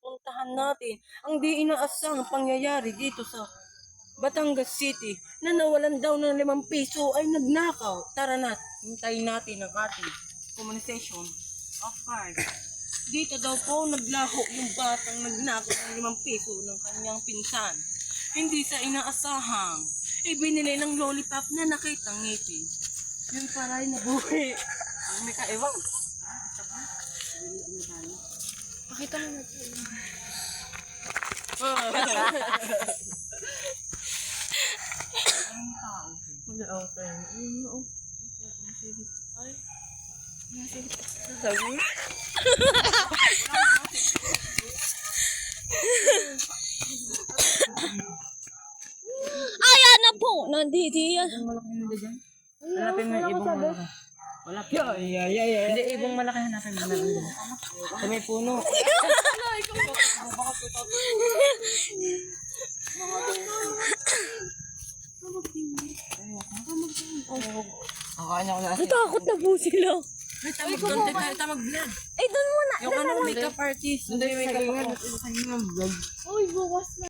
puntahan natin ang di inaasahang pangyayari dito sa Batangas City na nawalan daw ng 5 piso ay nagnakaw. Tara na, hintayin natin ang ating communication of cards. Dito daw po naglaho yung batang nagnakaw ng 5 piso ng kanyang pinsan. Hindi sa inaasahang ibinili ng lollipop na nakitang ngipin. Yun pala ay nabuhi. May kaiwang. Pakita mo na ito. Wala ako tayo. Ay. Sabi? Ayan na po! Nandito yan. Hanapin mo yung ibong malaki. Malaki. Hindi, ibong malaki hanapin mo. Sa may puno. Kakain ako na. Natakot na po sila. Ay, tamag vlog. Ay, doon muna. Yung ano, makeup artist. Hindi, makeup ako. Uy, bukas na.